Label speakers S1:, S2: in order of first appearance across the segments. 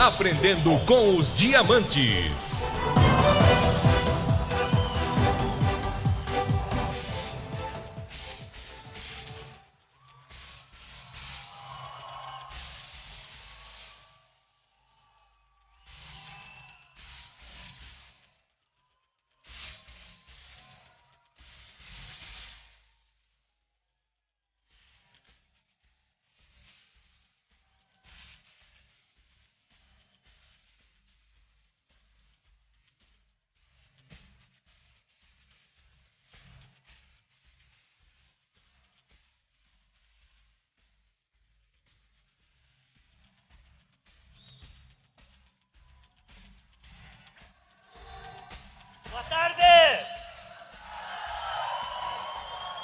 S1: Aprendendo com os Diamantes.
S2: Boa tarde!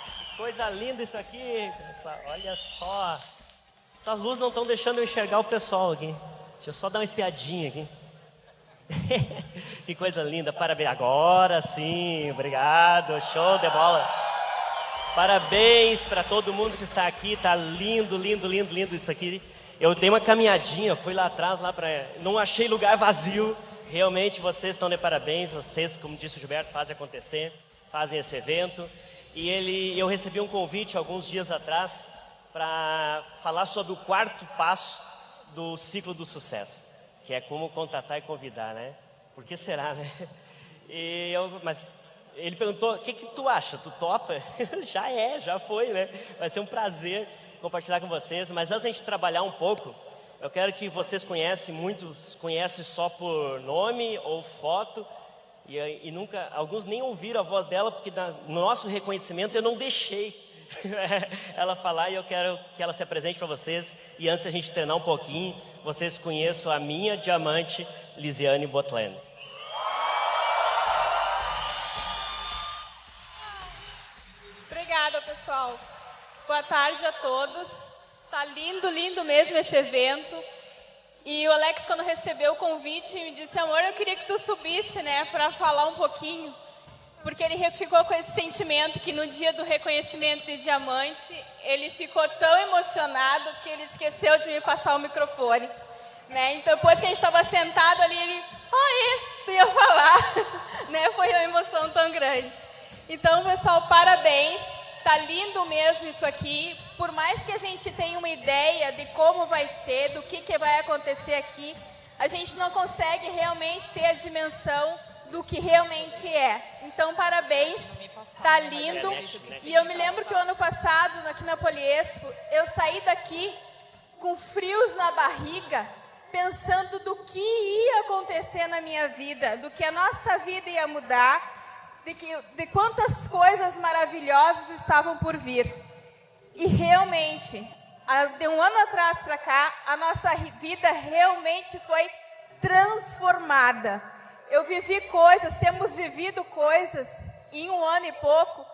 S2: Que coisa linda isso aqui. Olha só. Essas luzes não estão deixando eu enxergar o pessoal aqui. Deixa eu só dar uma espiadinha aqui. Que coisa linda. Parabéns. Agora sim. Obrigado. Show de bola. Parabéns para todo mundo que está aqui. Tá lindo, lindo, lindo, lindo isso aqui. Eu dei uma caminhadinha. Fui lá atrás, não achei lugar vazio. Realmente vocês estão de parabéns, vocês, como disse o Gilberto, fazem acontecer, fazem esse evento. E eu recebi um convite alguns dias atrás para falar sobre o quarto passo do ciclo do sucesso, que é como contatar e convidar, né? Por que será, né? Mas ele perguntou, o que tu acha? Tu topa? Já foi, né? Vai ser um prazer compartilhar com vocês, mas antes de a gente trabalhar um pouco, eu quero que vocês muitos conhecem só por nome ou foto, e nunca, alguns nem ouviram a voz dela, porque no nosso reconhecimento eu não deixei ela falar, e eu quero que ela se apresente para vocês, e antes a gente treinar um pouquinho, vocês conheçam a minha diamante, Lisiane Botland.
S3: Obrigada, pessoal. Boa tarde a todos. Tá lindo, lindo mesmo esse evento. E o Alex, quando recebeu o convite, me disse, amor, eu queria que tu subisse, né, para falar um pouquinho. Porque ele ficou com esse sentimento que no dia do reconhecimento de diamante, ele ficou tão emocionado que ele esqueceu de me passar o microfone, né? Então, depois que a gente estava sentado ali, ele, tu ia falar, né? Foi uma emoção tão grande. Então, pessoal, parabéns. Tá lindo mesmo isso aqui. Por mais que a gente tenha uma ideia de como vai ser, do que vai acontecer aqui, a gente não consegue realmente ter a dimensão do que realmente é. Então, parabéns. Tá lindo. E eu me lembro que o ano passado, aqui na Poliespo, eu saí daqui com frios na barriga, pensando do que ia acontecer na minha vida, do que a nossa vida ia mudar, de quantas coisas maravilhosas estavam por vir. E realmente, de um ano atrás para cá, a nossa vida realmente foi transformada. Eu vivi coisas, temos vivido coisas em um ano e pouco,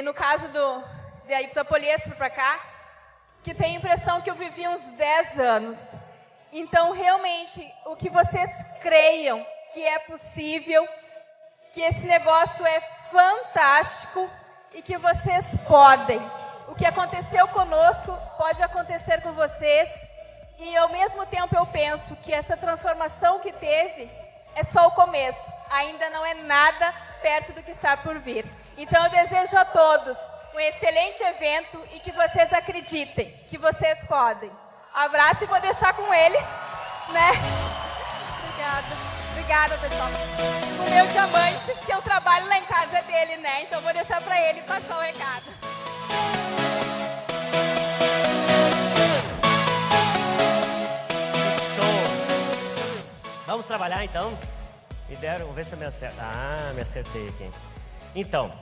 S3: no caso da Poliespo para cá, que tenho a impressão que eu vivi uns 10 anos. Então, realmente, o que vocês creiam que é possível, que esse negócio é fantástico e que vocês podem. O que aconteceu conosco pode acontecer com vocês, e ao mesmo tempo eu penso que essa transformação que teve é só o começo, ainda não é nada perto do que está por vir. Então eu desejo a todos um excelente evento e que vocês acreditem que vocês podem. Abraço e vou deixar com ele, né? Obrigada, pessoal. O meu diamante, que eu trabalho lá em casa, é dele, né? Então vou deixar para ele passar o recado.
S2: Show! Vamos trabalhar então? Vamos ver se eu me acerto. Me acertei aqui. Então,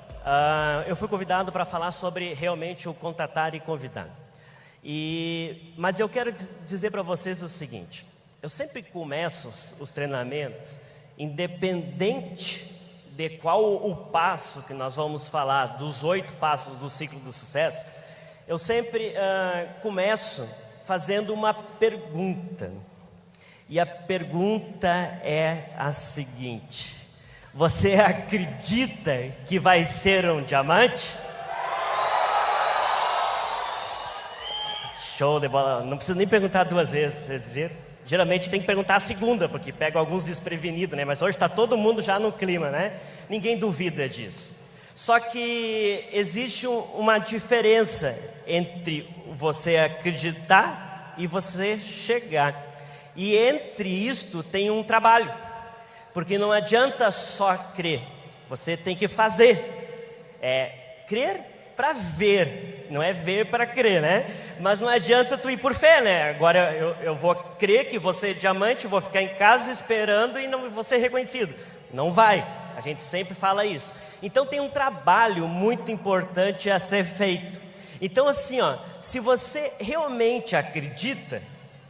S2: eu fui convidado para falar sobre realmente o contatar e convidar. Mas eu quero dizer para vocês o seguinte. Eu sempre começo os treinamentos, independente de qual o passo que nós vamos falar, dos 8 passos do ciclo do sucesso, eu sempre começo fazendo uma pergunta. E a pergunta é a seguinte: você acredita que vai ser um diamante? Show de bola, não preciso nem perguntar 2 vezes, vocês viram? Geralmente tem que perguntar a segunda, porque pega alguns desprevenidos, né? Mas hoje está todo mundo já no clima, né? Ninguém duvida disso. Só que existe uma diferença entre você acreditar e você chegar. E entre isto tem um trabalho, porque não adianta só crer, você tem que fazer. Crer para ver, não é ver para crer, né? Mas não adianta tu ir por fé, né? Agora eu vou crer que você é diamante, vou ficar em casa esperando e não vou ser reconhecido. Não vai, a gente sempre fala isso. Então tem um trabalho muito importante a ser feito. Então assim, se você realmente acredita,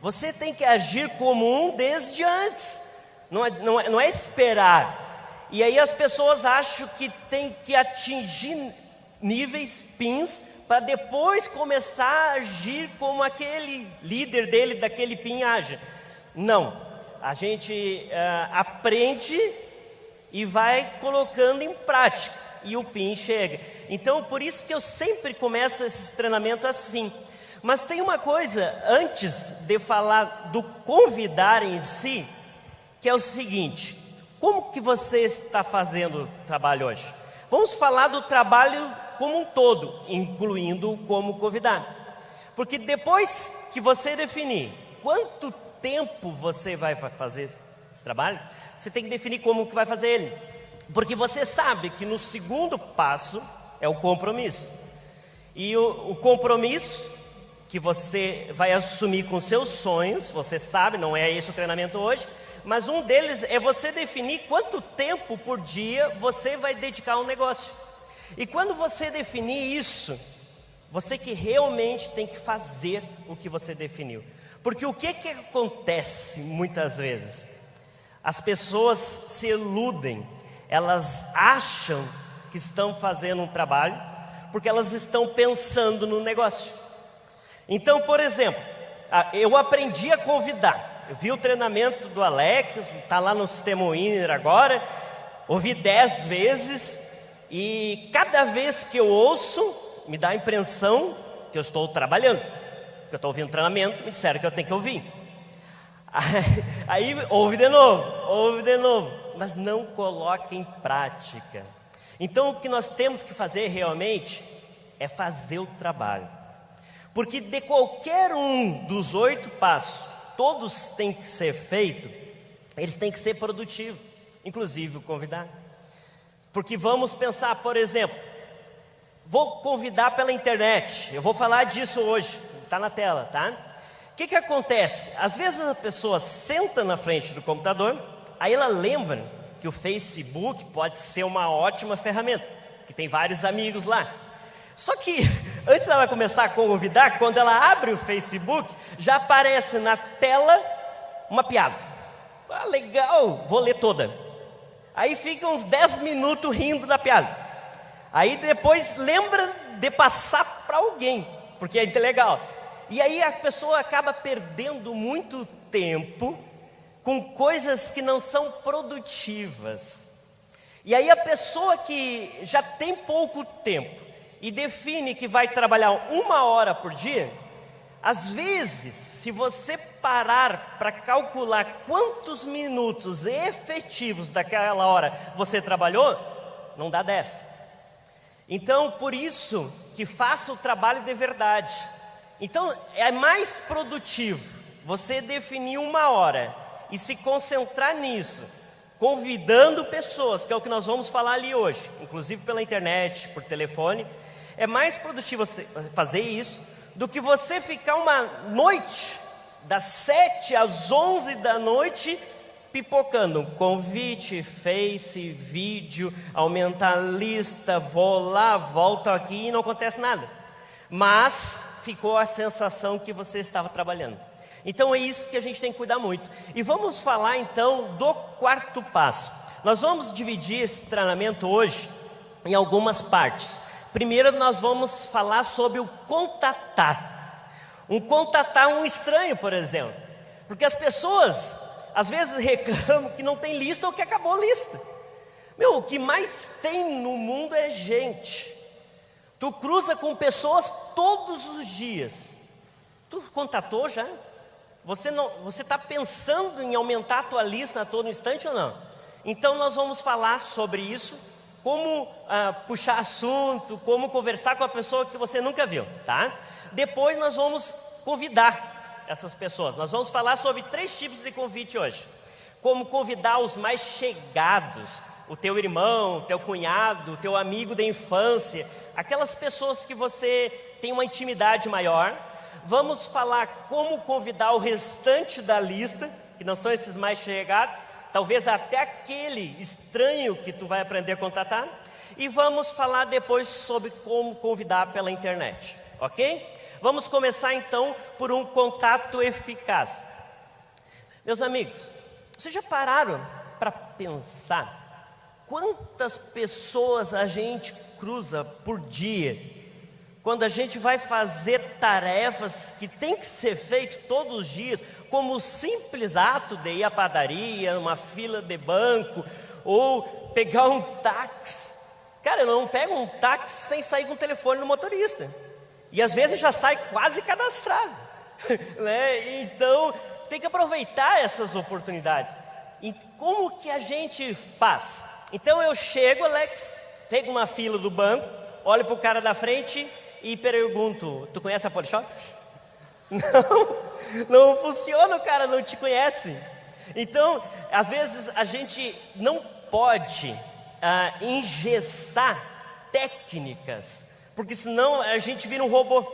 S2: você tem que agir como um desde antes. Não é esperar. E aí as pessoas acham que tem que atingir níveis, pins, para depois começar a agir como aquele líder dele, daquele pin age. Não, a gente aprende e vai colocando em prática, e o pin chega. Então por isso que eu sempre começo esses treinamentos assim. Mas tem uma coisa, antes de falar do convidar em si, que é o seguinte: como que você está fazendo o trabalho hoje? Vamos falar do trabalho como um todo, incluindo como convidar. Porque depois que você definir quanto tempo você vai fazer esse trabalho, você tem que definir como que vai fazer ele. Porque você sabe que no segundo passo é o compromisso. E o compromisso que você vai assumir com seus sonhos, você sabe, não é esse o treinamento hoje, mas um deles é você definir quanto tempo por dia você vai dedicar ao negócio. E quando você definir isso, você que realmente tem que fazer o que você definiu. Porque o que acontece muitas vezes? As pessoas se iludem, elas acham que estão fazendo um trabalho, porque elas estão pensando no negócio. Então, por exemplo, eu aprendi a convidar. Eu vi o treinamento do Alex, está lá no Sistema Winner agora, ouvi 10 vezes, e cada vez que eu ouço, me dá a impressão que eu estou trabalhando, que eu estou ouvindo treinamento, me disseram que eu tenho que ouvir. Aí ouve de novo, mas não coloca em prática. Então o que nós temos que fazer realmente é fazer o trabalho. Porque de qualquer um dos 8 passos, todos têm que ser feitos, eles têm que ser produtivos, inclusive o convidar. Porque vamos pensar, por exemplo, vou convidar pela internet, eu vou falar disso hoje, está na tela, tá? O que acontece? Às vezes a pessoa senta na frente do computador, aí ela lembra que o Facebook pode ser uma ótima ferramenta, que tem vários amigos lá. Só que antes dela começar a convidar, quando ela abre o Facebook, já aparece na tela uma piada. Legal, vou ler toda. Aí fica uns 10 minutos rindo da piada. Aí depois lembra de passar para alguém, porque é legal. E aí a pessoa acaba perdendo muito tempo com coisas que não são produtivas. E aí a pessoa que já tem pouco tempo e define que vai trabalhar 1 hora por dia, às vezes, se você parar para calcular quantos minutos efetivos daquela hora você trabalhou, não dá 10. Então, por isso que faça o trabalho de verdade. Então, é mais produtivo você definir 1 hora e se concentrar nisso, convidando pessoas, que é o que nós vamos falar ali hoje, inclusive pela internet, por telefone. É mais produtivo você fazer isso do que você ficar uma noite, das 7 às 11 da noite, pipocando convite, Face, vídeo, aumentar a lista, vou lá, volto aqui e não acontece nada. Mas ficou a sensação que você estava trabalhando. Então é isso que a gente tem que cuidar muito. E vamos falar então do 4º passo. Nós vamos dividir esse treinamento hoje em algumas partes. Primeiro nós vamos falar sobre o contatar. Contatar um estranho, por exemplo. Porque as pessoas às vezes reclamam que não tem lista ou que acabou a lista. O que mais tem no mundo é gente. Tu cruza com pessoas todos os dias. Tu contatou já? Você está pensando em aumentar a tua lista a todo instante ou não? Então nós vamos falar sobre isso, como puxar assunto, como conversar com a pessoa que você nunca viu, tá? Depois nós vamos convidar essas pessoas. Nós vamos falar sobre 3 tipos de convite hoje. Como convidar os mais chegados, o teu irmão, o teu cunhado, o teu amigo da infância, aquelas pessoas que você tem uma intimidade maior. Vamos falar como convidar o restante da lista, que não são esses mais chegados, talvez até aquele estranho que tu vai aprender a contatar. E vamos falar depois sobre como convidar pela internet, ok? Vamos começar então por um contato eficaz. Meus amigos, vocês já pararam para pensar quantas pessoas a gente cruza por dia? Quando a gente vai fazer tarefas que tem que ser feito todos os dias, como o simples ato de ir à padaria, uma fila de banco, ou pegar um táxi. Cara, eu não pego um táxi sem sair com o telefone no motorista. E às vezes já sai quase cadastrado. Né? Então, tem que aproveitar essas oportunidades. E como que a gente faz? Então eu chego, Alex, pego uma fila do banco, olho para o cara da frente e pergunto: tu conhece a Polishop? Não funciona, o cara não te conhece. Então, às vezes a gente não pode engessar técnicas, porque senão a gente vira um robô.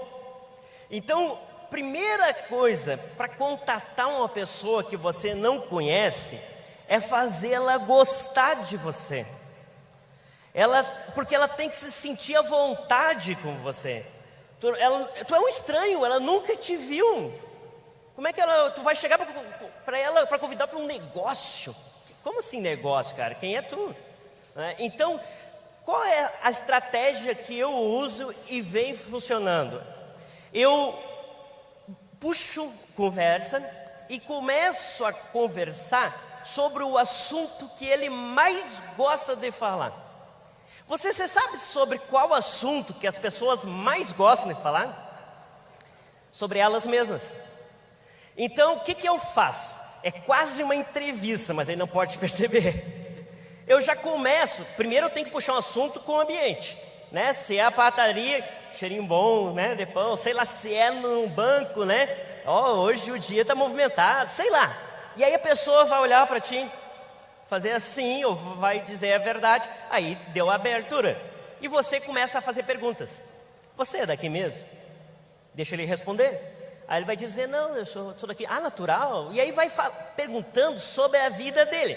S2: Então, primeira coisa para contatar uma pessoa que você não conhece é fazê-la gostar de você. Porque ela tem que se sentir à vontade com você. Tu é um estranho, ela nunca te viu. Como é que tu vai chegar para ela para convidar para um negócio? Como assim negócio, cara? Quem é tu? Então, qual é a estratégia que eu uso e vem funcionando? Eu puxo conversa e começo a conversar sobre o assunto que ele mais gosta de falar. Você sabe sobre qual assunto que as pessoas mais gostam de falar? Sobre elas mesmas. Então, o que eu faço? É quase uma entrevista, mas ele não pode perceber. Eu já começo, primeiro eu tenho que puxar um assunto com o ambiente, né? Se é a padaria, cheirinho bom, né, de pão, sei lá, se é num banco, né? Hoje o dia está movimentado, sei lá. E aí a pessoa vai olhar para ti, fazer assim, ou vai dizer a verdade, aí deu a abertura. E você começa a fazer perguntas. Você é daqui mesmo? Deixa ele responder. Aí ele vai dizer: não, eu sou daqui. Ah, natural? E aí vai perguntando sobre a vida dele.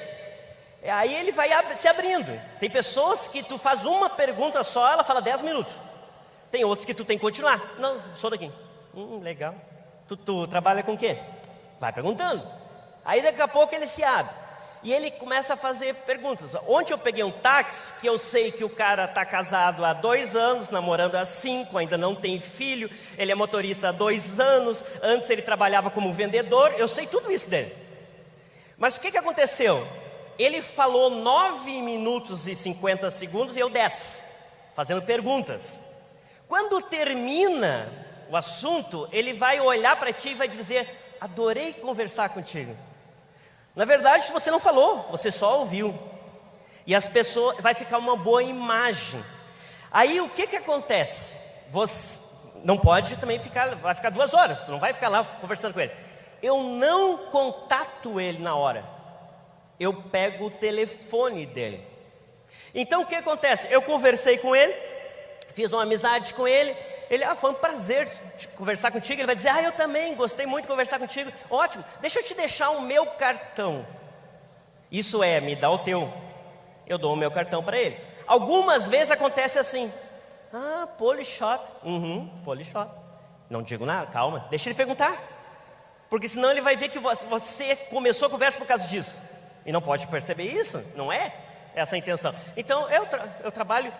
S2: Aí ele vai se abrindo. Tem pessoas que tu faz uma pergunta só, ela fala 10 minutos. Tem outros que tu tem que continuar. Não, sou daqui. Legal. Tu trabalha com o quê? Vai perguntando. Aí daqui a pouco ele se abre. E ele começa a fazer perguntas. Ontem eu peguei um táxi, que eu sei que o cara está casado há 2 anos, namorando há 5, ainda não tem filho. Ele é motorista há 2 anos. Antes ele trabalhava como vendedor. Eu sei tudo isso dele. Mas o que aconteceu? Ele falou 9 minutos e 50 segundos e eu 10, fazendo perguntas. Quando termina o assunto, ele vai olhar para ti e vai dizer: adorei conversar contigo. Na verdade, você não falou, você só ouviu. E as pessoas, vai ficar uma boa imagem. Aí o que acontece? Você não pode também vai ficar 2 horas, tu não vai ficar lá conversando com ele. Eu não contato ele na hora. Eu pego o telefone dele. Então o que acontece? Eu conversei com ele, fiz uma amizade com ele. Ele: foi um prazer conversar contigo. Ele vai dizer: eu também gostei muito de conversar contigo. Ótimo, deixa eu te deixar o meu cartão. Isso é, me dá o teu. Eu dou o meu cartão para ele. Algumas vezes acontece assim: Polishop. Polishop. Não digo nada, calma, deixa ele perguntar. Porque senão ele vai ver que você começou a conversa por causa disso. E não pode perceber isso, não é essa a intenção. Então eu trabalho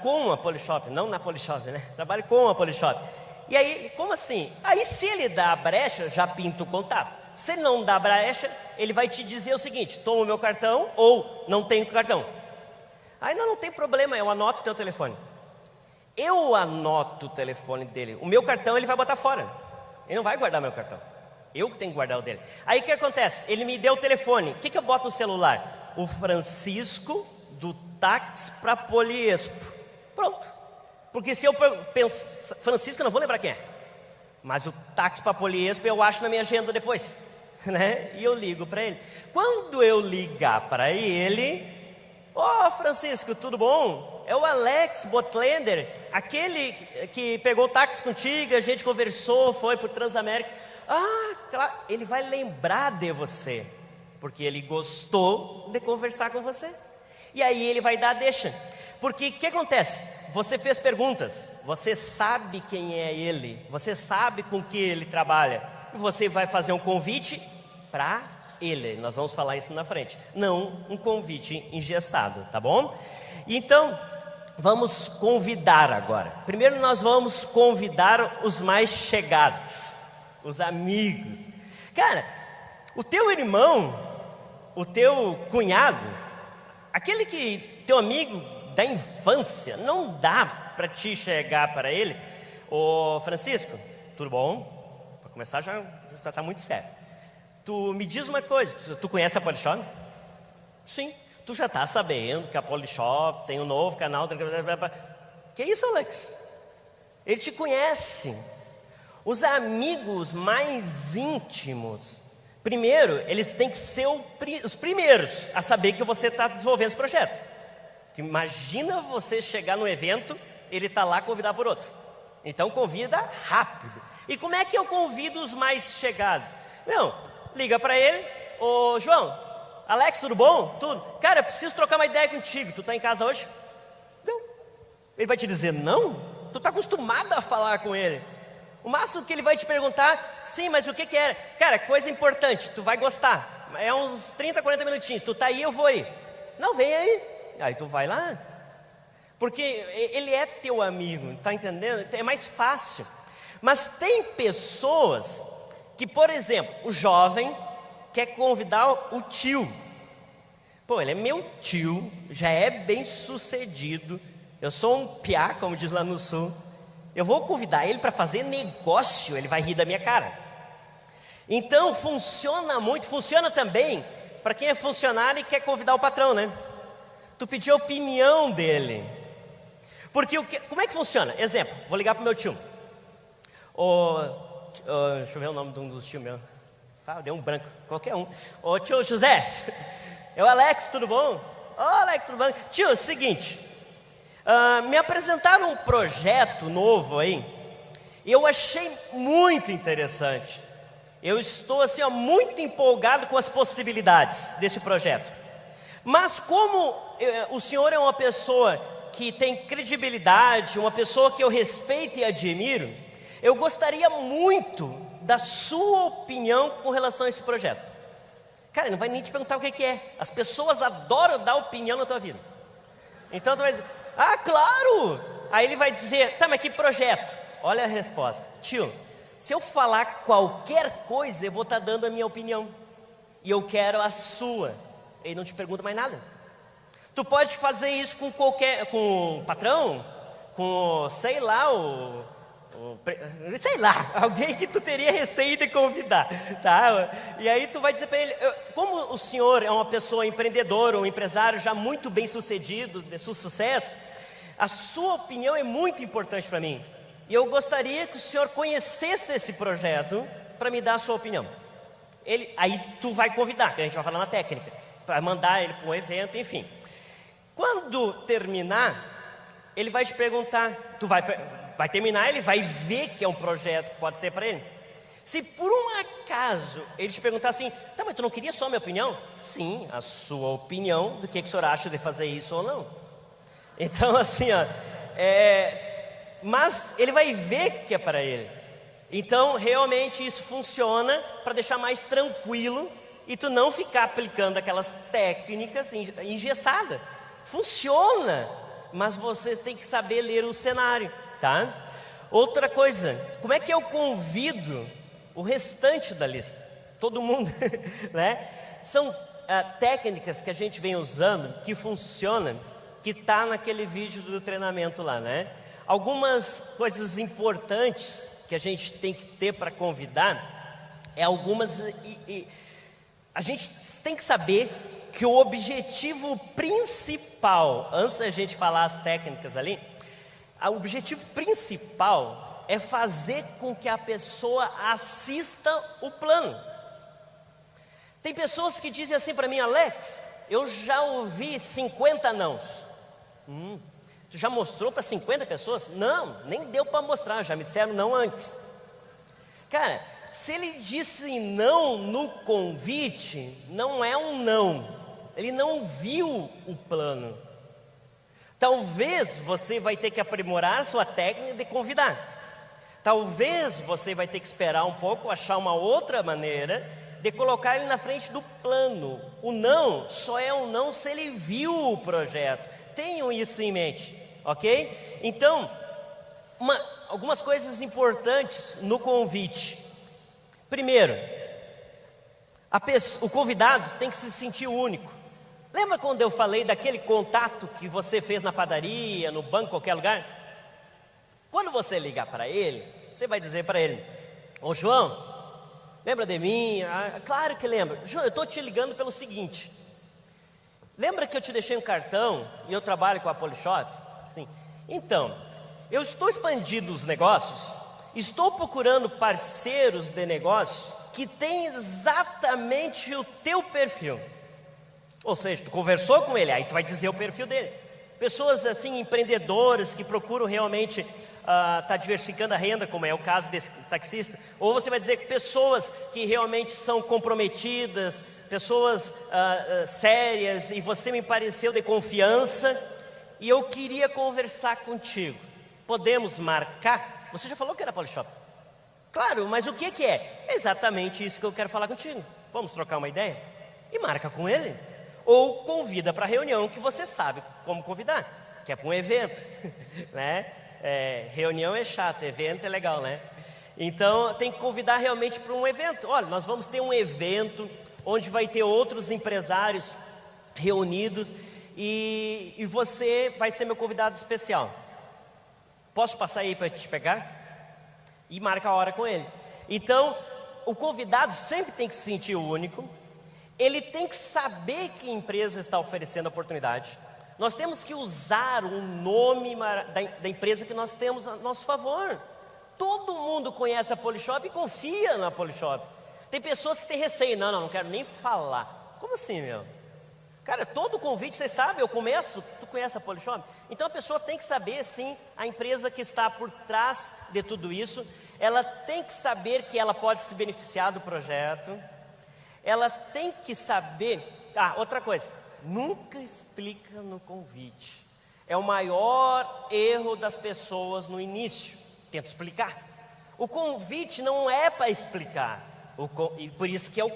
S2: com a Polishop, não na Polishop, né? Trabalho com a Polishop. E aí, como assim? Aí se ele dá a brecha, já pinta o contato. Se ele não dá a brecha, ele vai te dizer o seguinte: toma o meu cartão ou não tenho cartão. Aí não tem problema, eu anoto o teu telefone. Eu anoto o telefone dele. O meu cartão ele vai botar fora. Ele não vai guardar meu cartão. Eu que tenho que guardar o dele. Aí o que acontece? Ele me deu o telefone. O que eu boto no celular? O Francisco do táxi para Poliespo. Pronto. Porque se eu penso, Francisco, eu não vou lembrar quem é. Mas o táxi para Poliespo eu acho na minha agenda depois. Né? E eu ligo para ele. Quando eu ligar para ele, Francisco, tudo bom? É o Alex Botlender, aquele que pegou o táxi contigo, a gente conversou, foi por Transamérica. Claro, ele vai lembrar de você, porque ele gostou de conversar com você. E aí ele vai dar a deixa. Porque o que acontece? Você fez perguntas, você sabe quem é ele, você sabe com que ele trabalha, e você vai fazer um convite para ele. Nós vamos falar isso na frente, não um convite engessado, tá bom? Então, vamos convidar agora. Primeiro nós vamos convidar os mais chegados, os amigos. Cara, o teu irmão, o teu cunhado, aquele que teu amigo da infância, não dá para te chegar para ele. Francisco, tudo bom? Para começar já está muito sério. Tu me diz uma coisa, tu conhece a Polishop? Sim. Tu já está sabendo que a Polishop tem um novo canal. Que isso, Alex? Ele te conhece. Os amigos mais íntimos, primeiro, eles têm que ser os primeiros a saber que você está desenvolvendo esse projeto. Que imagina você chegar no evento, ele está lá convidado por outro. Então convida rápido. E como é que eu convido os mais chegados? Liga para ele. João, Alex, tudo bom? Tudo. Cara, eu preciso trocar uma ideia contigo. Tu está em casa hoje? Não. Ele vai te dizer não? Tu está acostumado a falar com ele. O máximo que ele vai te perguntar, sim, mas o que era? Cara, coisa importante, tu vai gostar. É uns 30, 40 minutinhos. Tu está aí, eu vou aí. Não, vem aí. Aí tu vai lá. Porque ele é teu amigo, tá entendendo? É mais fácil. Mas tem pessoas que, por exemplo, o jovem quer convidar o tio. Ele é meu tio, já é bem sucedido. Eu sou um piá, como diz lá no sul. Eu vou convidar ele para fazer negócio, ele vai rir da minha cara. Então funciona muito, funciona também para quem é funcionário e quer convidar o patrão, né? Tu pedir a opinião dele. Porque como é que funciona? Exemplo, vou ligar para o meu tio. Deixa eu ver o nome de um dos tios meus. Deu um branco, qualquer um. Tio José, é o Alex, tudo bom? Alex, tudo bom? Tio, seguinte, me apresentaram um projeto novo aí, e eu achei muito interessante. Eu estou assim, muito empolgado com as possibilidades desse projeto. Mas como o senhor é uma pessoa que tem credibilidade, uma pessoa que eu respeito e admiro, eu gostaria muito da sua opinião com relação a esse projeto. Cara, ele não vai nem te perguntar o que é. As pessoas adoram dar opinião na tua vida. Então tu vai dizer, claro! Aí ele vai dizer, tá, mas que projeto? Olha a resposta. Tio, se eu falar qualquer coisa, eu vou estar dando a minha opinião. E eu quero a sua. Ele não te pergunta mais nada. Tu pode fazer isso com com o patrão, com, sei lá, alguém que tu teria receio de convidar, tá? E aí tu vai dizer para ele, como o senhor é uma pessoa empreendedora, um empresário já muito bem sucedido, de sucesso, a sua opinião é muito importante para mim. E eu gostaria que o senhor conhecesse esse projeto para me dar a sua opinião. Aí tu vai convidar, que a gente vai falar na técnica, para mandar ele para um evento, enfim. Quando terminar, ele vai te perguntar, tu vai terminar, ele vai ver que é um projeto que pode ser para ele. Se por um acaso ele te perguntar assim, tá, mas tu não queria só a minha opinião? Sim, a sua opinião do que o senhor acha de fazer isso ou não. Então assim, mas ele vai ver que é para ele. Então realmente isso funciona para deixar mais tranquilo e tu não ficar aplicando aquelas técnicas engessadas. Funciona, mas você tem que saber ler o cenário, tá? Outra coisa, como é que eu convido o restante da lista? Todo mundo, né? São técnicas que a gente vem usando, que funcionam, que está naquele vídeo do treinamento lá, né? Algumas coisas importantes que a gente tem que ter para convidar A gente tem que saber que o objetivo principal, antes da gente falar as técnicas ali, o objetivo principal é fazer com que a pessoa assista o plano. Tem pessoas que dizem assim para mim: Alex, eu já ouvi 50 nãos. Tu já mostrou para 50 pessoas? Não, nem deu para mostrar, já me disseram não antes. Cara, se ele disse não no convite, não é um não, ele não viu o plano. Talvez você vai ter que aprimorar a sua técnica de convidar. Talvez você vai ter que esperar um pouco, achar uma outra maneira de colocar ele na frente do plano. O não só é um não se ele viu o projeto. Tenham isso em mente, ok? Então, algumas coisas importantes no convite. Primeiro, o convidado tem que se sentir único. Lembra quando eu falei daquele contato que você fez na padaria, no banco, qualquer lugar? Quando você ligar para ele, você vai dizer para ele: ô João, lembra de mim? Claro que lembro. João, eu estou te ligando pelo seguinte: lembra que eu te deixei um cartão e eu trabalho com a Polishop? Sim. Então, eu estou expandindo os negócios, estou procurando parceiros de negócio que têm exatamente o teu perfil. Ou seja, tu conversou com ele, aí tu vai dizer o perfil dele. Pessoas assim, empreendedoras, que procuram realmente tá diversificando a renda, como é o caso desse taxista. Ou você vai dizer que pessoas que realmente são comprometidas, pessoas sérias, e você me pareceu de confiança, e eu queria conversar contigo. Podemos marcar? Você já falou que era Polishop. Claro, mas o que é? É exatamente isso que eu quero falar contigo. Vamos trocar uma ideia? E marca com ele. Ou convida para a reunião, que você sabe como convidar, que é para um evento, né? Reunião é chato, evento é legal, né? Então tem que convidar realmente para um evento. Olha, nós vamos ter um evento onde vai ter outros empresários reunidos e você vai ser meu convidado especial. Posso passar aí para te pegar? E marca a hora com ele. Então, o convidado sempre tem que se sentir único. Ele tem que saber que a empresa está oferecendo a oportunidade. Nós temos que usar o nome da empresa que nós temos a nosso favor. Todo mundo conhece a Polishop e confia na Polishop. Tem pessoas que têm receio. Não quero nem falar. Como assim, meu? Cara, todo convite, você sabe, eu começo, tu conhece a Polishop? Então a pessoa tem que saber, sim, a empresa que está por trás de tudo isso. Ela tem que saber que ela pode se beneficiar do projeto. Ela tem que saber. Outra coisa, nunca explica no convite. É o maior erro das pessoas no início. Tenta explicar. O convite não é para explicar. E por isso que é o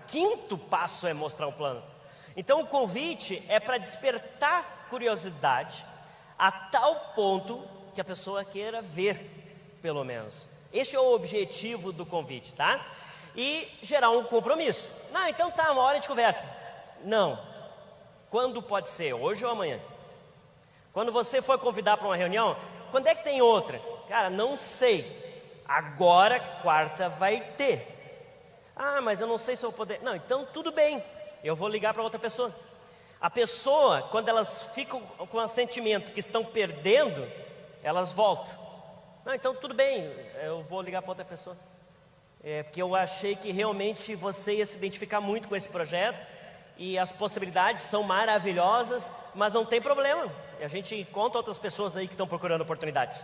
S2: quinto passo é mostrar o plano. Então o convite é para despertar curiosidade a tal ponto que a pessoa queira ver, pelo menos. Esse é o objetivo do convite, tá? E gerar um compromisso. Então tá, uma hora de conversa. Não. Quando pode ser? Hoje ou amanhã? Quando você for convidar para uma reunião, quando é que tem outra? Cara, não sei. Agora, quarta, vai ter. Mas eu não sei se eu vou poder. Não, então tudo bem. Eu vou ligar para outra pessoa. A pessoa, quando elas ficam com o sentimento que estão perdendo, elas voltam. Não, então tudo bem, eu vou ligar para outra pessoa. Porque eu achei que realmente você ia se identificar muito com esse projeto e as possibilidades são maravilhosas, mas não tem problema. A gente encontra outras pessoas aí que estão procurando oportunidades.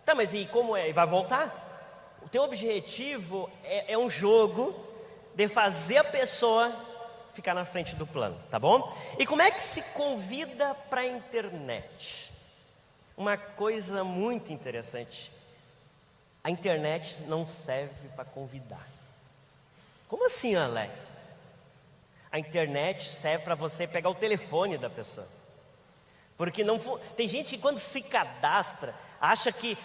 S2: Tá, mas e como é? E vai voltar? O teu objetivo é um jogo de fazer a pessoa ficar na frente do plano, tá bom? E como é que se convida para a internet? Uma coisa muito interessante. A internet não serve para convidar. Como assim, Alex? A internet serve para você pegar o telefone da pessoa. Porque tem gente que quando se cadastra, acha que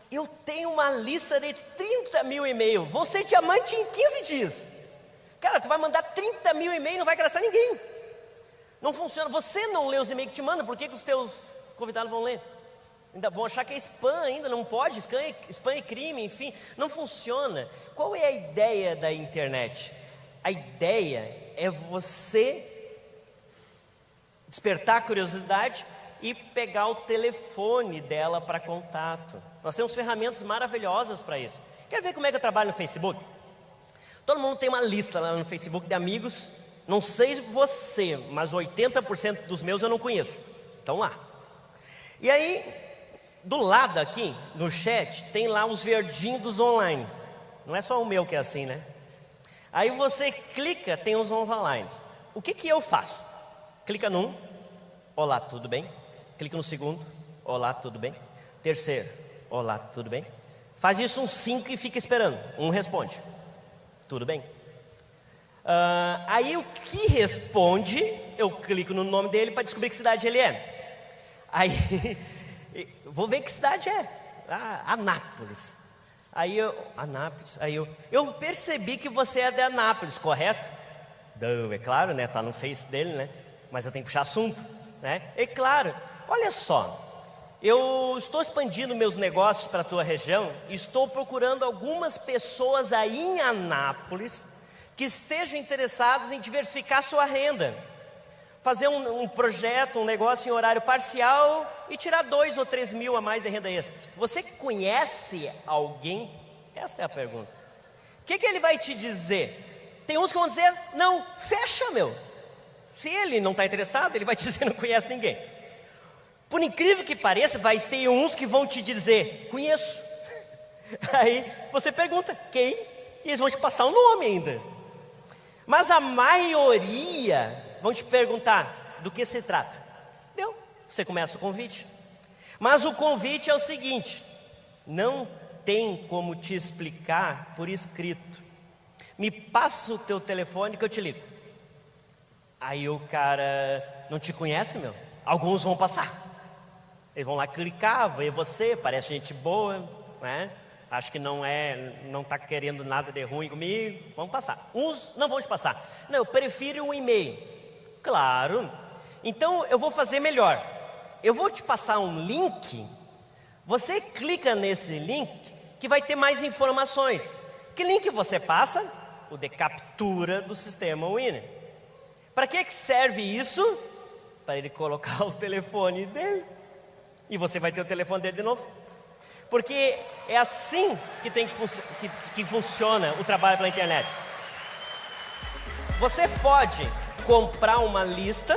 S2: eu tenho uma lista de 30 mil e-mails, vou ser diamante em 15 dias. Cara, tu vai mandar 30 mil e-mails e não vai cadastrar ninguém. Não funciona, você não lê os e-mails que te mandam, por que os teus convidados vão ler? Ainda vão achar que é spam ainda, não pode, spam é crime, enfim, não funciona. Qual é a ideia da internet? A ideia é você despertar a curiosidade e pegar o telefone dela para contato. Nós temos ferramentas maravilhosas para isso. Quer ver como é que eu trabalho no Facebook? Todo mundo tem uma lista lá no Facebook de amigos. Não sei você, mas 80% dos meus eu não conheço. Estão lá. E aí, do lado aqui, no chat, tem lá os verdinhos dos online. Não é só o meu que é assim, né? Aí você clica, tem os online. O que eu faço? Clica num, olá, tudo bem? Clica no segundo, olá, tudo bem? Terceiro, olá, tudo bem? Faz isso uns 5 e fica esperando. Um responde, tudo bem? Aí o que responde, eu clico no nome dele para descobrir que cidade ele é. Aí, vou ver que cidade é. Anápolis. Anápolis. Aí eu percebi que você é de Anápolis, correto? Não, é claro, né? Tá no Face dele, né? Mas eu tenho que puxar assunto, né? É claro. Olha só, eu estou expandindo meus negócios para a tua região. Estou procurando algumas pessoas aí em Anápolis que estejam interessados em diversificar sua renda, fazer um projeto, um negócio em horário parcial e tirar 2 ou 3 mil a mais de renda extra. Você conhece alguém? Esta é a pergunta. O que ele vai te dizer? Tem uns que vão dizer, não, fecha, meu. Se ele não está interessado, ele vai te dizer que não conhece ninguém. Por incrível que pareça, vai ter uns que vão te dizer, conheço. Aí você pergunta, quem? E eles vão te passar o nome ainda. Mas a maioria vão te perguntar do que se trata. Deu, você começa o convite. Mas o convite é o seguinte, não tem como te explicar por escrito. Me passa o teu telefone que eu te ligo. Aí o cara não te conhece, meu? Alguns vão passar. Eles vão lá clicar, ver você, parece gente boa, né? Acho que não está querendo nada de ruim comigo, vamos passar. Uns não vão te passar. Não, eu prefiro um e-mail. Claro. Então eu vou fazer melhor. Eu vou te passar um link. Você clica nesse link que vai ter mais informações. Que link você passa? O de captura do sistema Winner. Para que serve isso? Para ele colocar o telefone dele. E você vai ter o telefone dele de novo. Porque é assim que funciona o trabalho pela internet. Você pode comprar uma lista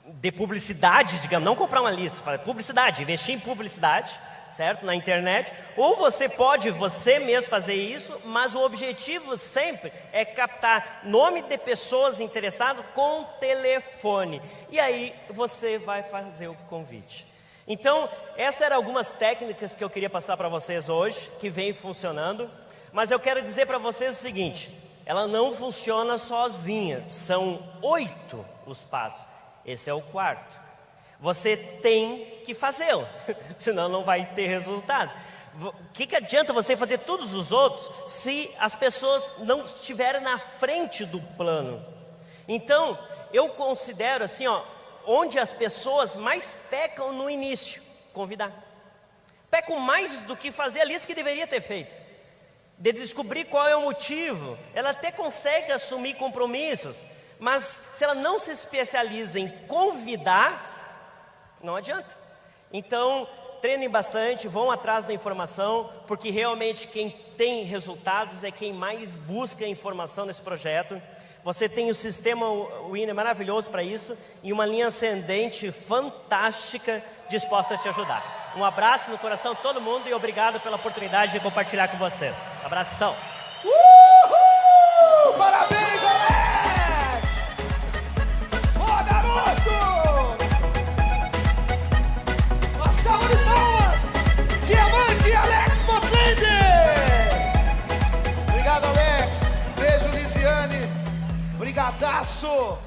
S2: de publicidade, digamos, não comprar uma lista, publicidade, investir em publicidade, certo? Na internet. Ou você pode você mesmo fazer isso, mas o objetivo sempre é captar nome de pessoas interessadas com telefone. E aí você vai fazer o convite. Então, essas eram algumas técnicas que eu queria passar para vocês hoje, que vem funcionando. Mas eu quero dizer para vocês o seguinte, ela não funciona sozinha, são 8 os passos, esse é o 4º. Você tem que fazê-lo, senão não vai ter resultado. O que adianta você fazer todos os outros, se as pessoas não estiverem na frente do plano? Então, eu considero assim, onde as pessoas mais pecam no início, convidar. Pecam mais do que fazer a lista que deveria ter feito. De descobrir qual é o motivo. Ela até consegue assumir compromissos, mas se ela não se especializa em convidar, não adianta. Então, treinem bastante, vão atrás da informação, porque realmente quem tem resultados é quem mais busca informação nesse projeto. Você tem o sistema Winner maravilhoso para isso e uma linha ascendente fantástica disposta a te ajudar. Um abraço no coração de todo mundo e obrigado pela oportunidade de compartilhar com vocês. Abração.
S4: Uhul! Parabéns, Alex! Boa, garoto! Uma salva de palmas! Diamante Alex Motleder! Obrigado, Alex. Beijo, Lisiane. Brigadaço!